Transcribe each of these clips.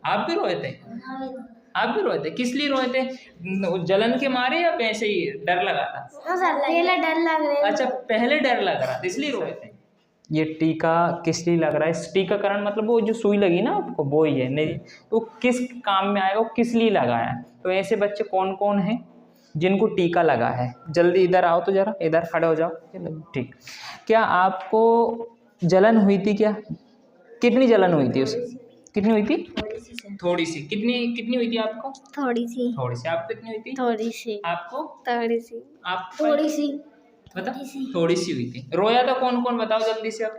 आप भी रोए थे? आप भी रोए थे? किस लिए रोए थे? जलन के मारे या वैसे ही डर लगा था? पहले डर लग रहा है। अच्छा, पहले डर लग रहा था इसलिए रोए थे। ये टीका किस लिए लग रहा है? इस टीकाकरण मतलब वो जो सुई लगी ना आपको, वो ही है नहीं तो किस काम में आएगा, वो किस लिए लगाया? तो ऐसे बच्चे कौन कौन हैं जिनको टीका लगा है? जल्दी इधर आओ तो जरा, इधर खड़े हो जाओ। ठीक, क्या आपको जलन हुई थी? क्या कितनी जलन हुई थी? उस कितनी हुई थी? थोड़ी सी। कितनी कितनी हुई थी आपको? थोड़ी सी। थोड़ी सी। आपको कितनी हुई थी? थोड़ी सी। आपको? थोड़ी सी। आप थोड़ी सी। बता। थोड़ी सी हुई थी। रोया था कौन कौन, बताओ जल्दी से आप।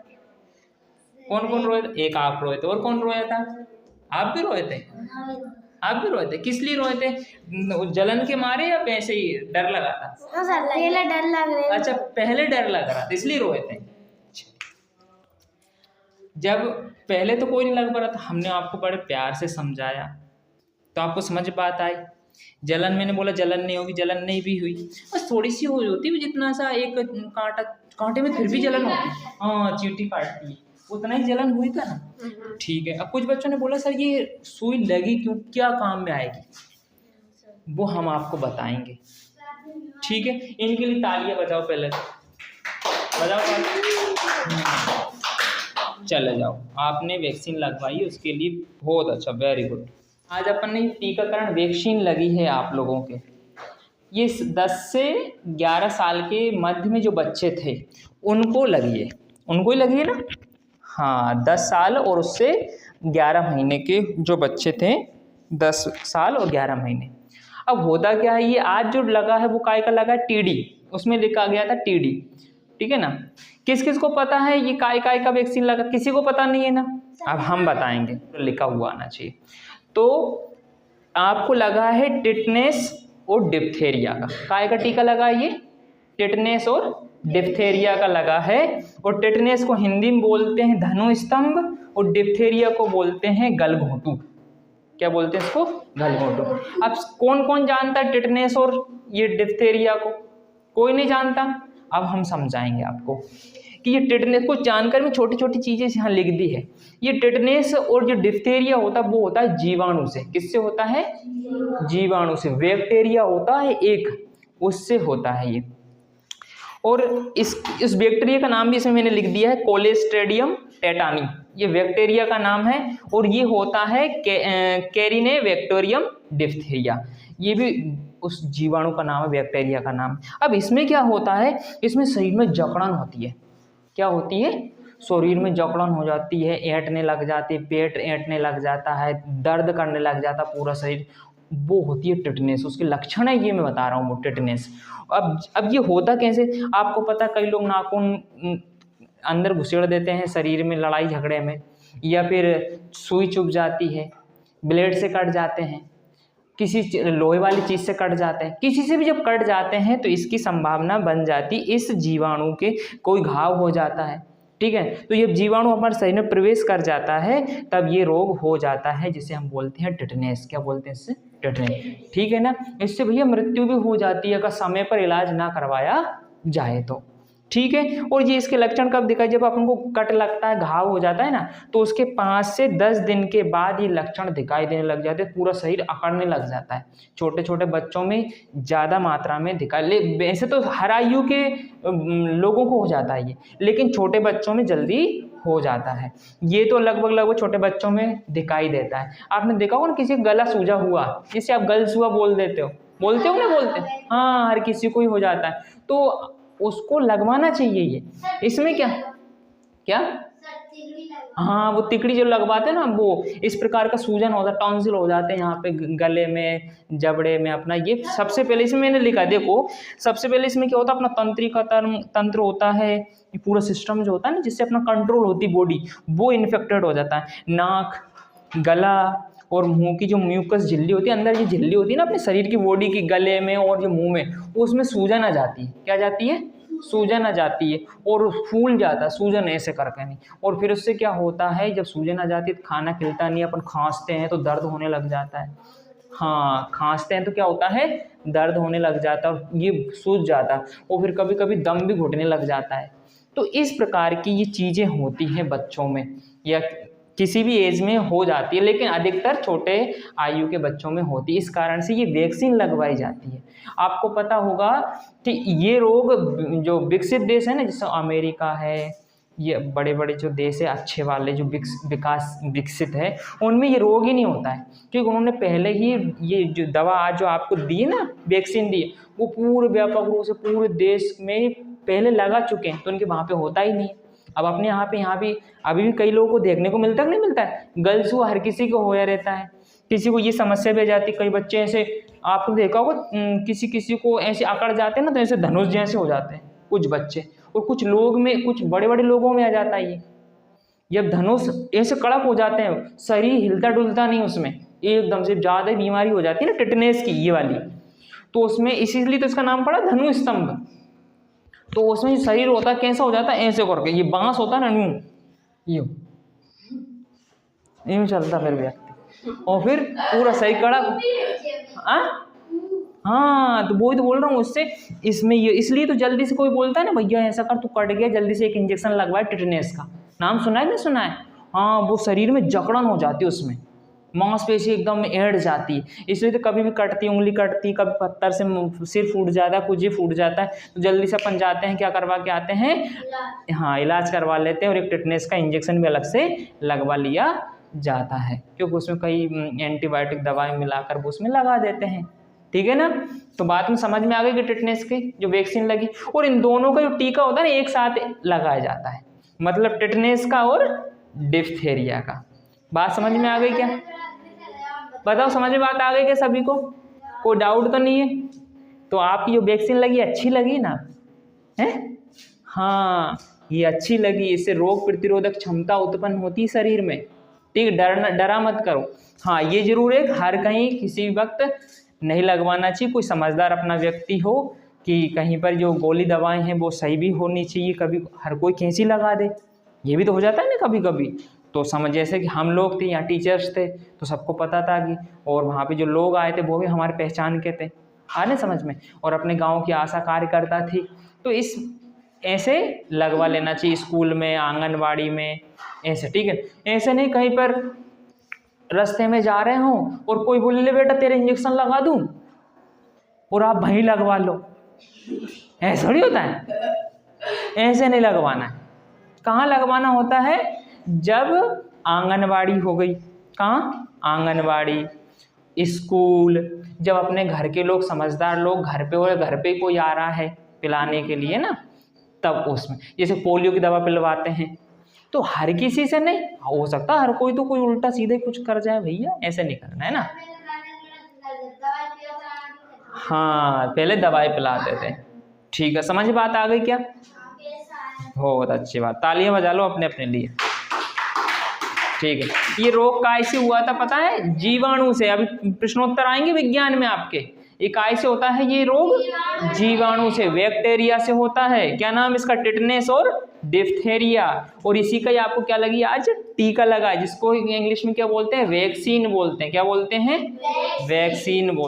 कौन कौन रोया था? एक आप रोए थे, और कौन रोया था? आप भी रोए थे? आप भी रोए थे? किस लिए रोए थे? जलन के मारे या वैसे ही डर लगा था? पहले डर लग रहा है। अच्छा, पहले डर लग रहा था इसलिए रोए थे। जब पहले तो कोई नहीं लग पा रहा था, हमने आपको बड़े प्यार से समझाया तो आपको समझ बात आई। जलन, मैंने बोला जलन नहीं होगी, जलन नहीं भी हुई, बस थोड़ी सी हो होती है, जितना सा एक कांटा, कांटे में फिर भी जलन होती है। हाँ, चींटी काटती है, उतना ही जलन हुई था ना। ठीक है। अब कुछ बच्चों ने बोला सर ये सुई लगी क्यों, क्या काम में आएगी? वो हम आपको बताएंगे। ठीक है, इनके लिए तालियां बजाओ, पहले बजाओ तालियां। चले जाओ, आपने वैक्सीन लगवाई उसके लिए बहुत अच्छा, वेरी गुड। आज अपन ने टीकाकरण वैक्सीन लगी है आप लोगों के। ये 10 से 11 साल के मध्य में जो बच्चे थे उनको लगी है, उनको ही लगी है ना। हाँ, 10 साल और उससे 11 महीने के जो बच्चे थे, 10 साल और 11 महीने। अब होता क्या है, ये आज जो लगा है वो काय का लगा है? टीडी, उसमें लिखा गया था टीडी। ठीक है ना। किस किस को पता है ये काय काय का वैक्सीन लगा? किसी को पता नहीं है ना। अब हम बताएंगे, तो लिखा हुआ आना चाहिए। तो आपको लगा है टिटनेस और डिप्थेरिया का। काय का टीका लगा है ये? टिटनेस और डिप्थेरिया का लगा है। और टिटनेस को हिंदी में बोलते हैं धनु स्तंभ, और डिप्थेरिया को बोलते हैं गलघोंटू। क्या बोलते हैं इसको? गलघोंटू। अब कौन कौन जानता है टिटनेस और ये डिप्थेरिया को? कोई नहीं जानता। अब हम समझाएंगे आपको कि ये टिटनेस, कुछ जानकारी में छोटी छोटी चीजें यहाँ लिख दी है। ये टिटनेस और जो डिप्थेरिया होता है वो होता है जीवाणु से। किससे होता है? जीवाणु से। बैक्टीरिया होता है एक, उससे होता है ये। और इस बैक्टीरिया का नाम भी इसमें मैंने लिख दिया है, कोलेस्ट्रेडियम टेटानी। ये बैक्टीरिया का नाम है और ये होता है कैरिनेबैक्टीरियम डिप्थेरिया। ये भी उस जीवाणु का नाम है, बैक्टीरिया का नाम। अब इसमें क्या होता है, इसमें शरीर में जकड़न होती है। क्या होती है? शरीर में जकड़न हो जाती है, ऐंठने लग जाती है, पेट ऐंठने लग जाता है, दर्द करने लग जाता है पूरा शरीर, वो होती है टिटनेस। उसके लक्षण है ये मैं बता रहा हूँ, वो टिटनेस। अब ये होता कैसे? आपको पता, कई लोग नाखून अंदर घुसेड़ देते हैं शरीर में लड़ाई झगड़े में, या फिर सुई चुभ जाती है, ब्लेड से कट जाते हैं, किसी लोहे वाली चीज से कट जाते हैं, किसी से भी जब कट जाते हैं तो इसकी संभावना बन जाती, इस जीवाणु के कोई घाव हो जाता है। ठीक है, तो ये जीवाणु हमारे शरीर में प्रवेश कर जाता है, तब ये रोग हो जाता है, जिसे हम बोलते हैं टिटनेस। क्या बोलते हैं इससे? टिटनेस। ठीक है ना। इससे भैया मृत्यु भी हो जाती है अगर समय पर इलाज ना करवाया जाए तो। ठीक है। और ये इसके लक्षण कब दिखाई? जब अपन को कट लगता है, घाव हो जाता है ना, तो उसके 5 से 10 दिन के बाद ये लक्षण दिखाई देने लग जाते हैं, पूरा शरीर अकड़ने लग जाता है। छोटे छोटे बच्चों में ज़्यादा मात्रा में दिखाई, वैसे तो हर आयु के लोगों को हो जाता है ये, लेकिन छोटे बच्चों में जल्दी हो जाता है। ये तो लगभग छोटे बच्चों में दिखाई देता है। आपने देखा होगा ना, किसी का गला सूजा हुआ, जिसे आप गल सूआ बोल देते हो, बोलते हो ना? बोलते हैं। हाँ, हर किसी को ही हो जाता है, तो उसको लगवाना चाहिए ये। इसमें क्या क्या हाँ, वो तिकड़ी जो लगवाते हैं ना, वो इस प्रकार का सूजन होता है, टॉन्सिल हो जाते हैं यहाँ पे गले में, जबड़े में अपना। ये सबसे पहले इसमें मैंने लिखा, देखो सबसे पहले इसमें क्या होता है, अपना तंत्रिका तंत्र होता है, ये पूरा सिस्टम जो होता है ना, जिससे अपना कंट्रोल होती बॉडी, वो इन्फेक्टेड हो जाता है। नाक, गला और मुंह की जो म्यूकस झिल्ली होती है, अंदर ये झिल्ली होती है ना अपने शरीर की, बॉडी की, गले में और जो मुंह में, उसमें सूजन आ जाती है। क्या जाती है? सूजन आ जाती है, और फूल जाता है, सूजन ऐसे करके नहीं। और फिर उससे क्या होता है, जब सूजन आ जाती है तो खाना खिलता नहीं, अपन खांसते हैं तो दर्द होने लग जाता है। हाँ, खांसते हैं तो क्या होता है, दर्द होने लग जाता है, ये सूज जाता है, और फिर कभी कभी दम भी घुटने लग जाता है। तो इस प्रकार की ये चीज़ें होती हैं बच्चों में। या किसी भी एज में हो जाती है, लेकिन अधिकतर छोटे आयु के बच्चों में होती है। इस कारण से ये वैक्सीन लगवाई जाती है। आपको पता होगा कि ये रोग जो विकसित देश है ना, जैसे अमेरिका है, ये बड़े बड़े जो देश है अच्छे वाले जो विकसित है, उनमें ये रोग ही नहीं होता है, क्योंकि उन्होंने पहले ही ये जो दवा आज जो आपको दी ना, वैक्सीन दी, वो पूरे व्यापक रूप से पूरे देश में पहले लगा चुके हैं, तो उनके वहाँ पे होता ही नहीं है। अब अपने यहाँ भी अभी भी कई लोगों को देखने को मिलता है, नहीं मिलता है, गर्ल्स को हर किसी को होया रहता है। किसी को ये समस्या भी आ जाती है, कई बच्चे ऐसे आपने देखा होगा किसी को ऐसे अकड़ जाते हैं ना, तो ऐसे धनुष जैसे हो जाते हैं कुछ बच्चे, और कुछ लोग में, कुछ बड़े बड़े लोगों में आ जाता है ये। जब धनुष ऐसे कड़क हो जाते हैं, शरीर हिलता डुलता नहीं, उसमें एकदम से ज़्यादा बीमारी हो जाती है ना, टिटनेस की ये वाली, तो उसमें इसीलिए तो इसका नाम पड़ा धनु स्तंभ। तो उसमें शरीर होता है कैसा हो जाता है, ऐसे करके, ये बांस होता है ना, यूं चलता फिर व्यक्ति, और फिर पूरा सही कड़क। हाँ, तो वही तो बोल रहा हूँ, उससे इसमें ये इसलिए तो जल्दी से कोई बोलता है ना, भैया ऐसा कर, तू कट गया, जल्दी से एक इंजेक्शन लगवाए टिटनेस का। नाम सुना है नहीं सुना है? हाँ, वो शरीर में जकड़न हो जाती है, उसमें मांसपेशी एकदम ऐड जाती है, इसलिए तो कभी भी कटती, उंगली कटती, कभी पत्थर से सिर फूट जाता है, कुछ ही फूट जाता है, तो जल्दी से अपन जाते हैं, क्या करवा के आते हैं, हाँ, इलाज करवा लेते हैं, और एक टिटनेस का इंजेक्शन भी अलग से लगवा लिया जाता है, क्योंकि उसमें कई एंटीबायोटिक दवाएं मिलाकर वो उसमें लगा देते हैं। ठीक है ना? तो बात में समझ में आ गई कि टिटनेस की जो वैक्सीन लगी, और इन दोनों का जो टीका होता है ना, एक साथ लगाया जाता है, मतलब टिटनेस का और डिप्थेरिया का। बात समझ में आ गई क्या? बताओ, समझ में बात आ गई क्या सभी को? कोई डाउट तो नहीं है? तो आपकी जो वैक्सीन लगी अच्छी लगी ना? है? हाँ, ये अच्छी लगी, इससे रोग प्रतिरोधक क्षमता उत्पन्न होती है शरीर में। ठीक, डरा मत करो। हाँ, ये जरूर है, हर कहीं किसी वक्त नहीं लगवाना चाहिए। कोई समझदार अपना व्यक्ति हो कि कहीं पर जो गोली दवाएं हैं वो सही भी होनी चाहिए, कभी हर कोई कैंची लगा दे, ये भी तो हो जाता है ना कभी कभी। तो समझ, जैसे कि हम लोग थे यहाँ, टीचर्स थे, तो सबको पता था कि, और वहाँ पे जो लोग आए थे वो भी हमारे पहचान के थे, आने समझ में, और अपने गांव की आशा कार्यकर्ता थी, तो इस ऐसे लगवा लेना चाहिए स्कूल में, आंगनवाड़ी में, ऐसे। ठीक है, ऐसे नहीं कहीं पर रास्ते में जा रहे हो और कोई बोले, ले बेटा तेरे इंजेक्शन लगा दूं, और आप वहीं लगवा लो, ऐसा थोड़ी होता है, ऐसे नहीं लगवाना है। कहाँ लगवाना होता है? जब आंगनवाड़ी हो गई, कहाँ? आंगनवाड़ी, स्कूल, जब अपने घर के लोग, समझदार लोग घर पे, और घर पे कोई आ रहा है पिलाने के लिए ना, तब उसमें, जैसे पोलियो की दवा पिलवाते हैं, तो हर किसी से नहीं हो सकता, हर कोई तो कोई उल्टा सीधे कुछ कर जाए, भैया ऐसे नहीं करना है ना। हाँ, पहले दवाई पिलाते थे। ठीक है, समझ बात आ गई क्या? बहुत अच्छी बात, तालियां बजा लो अपने अपने लिए। ठीक है, ये रोग काय से हुआ था पता है? जीवाणु से। अभी प्रश्नोत्तर आएंगे विज्ञान में आपके, ये काय से होता है ये रोग? जीवाणु से, बैक्टीरिया से होता है। क्या नाम इसका? टिटनेस और डिप्थेरिया। और इसी का ही आपको क्या लगी आज? टीका लगा, जिसको इंग्लिश में क्या बोलते हैं? वैक्सीन बोलते हैं। क्या बोलते हैं? वैक्सीन बोलते हैं।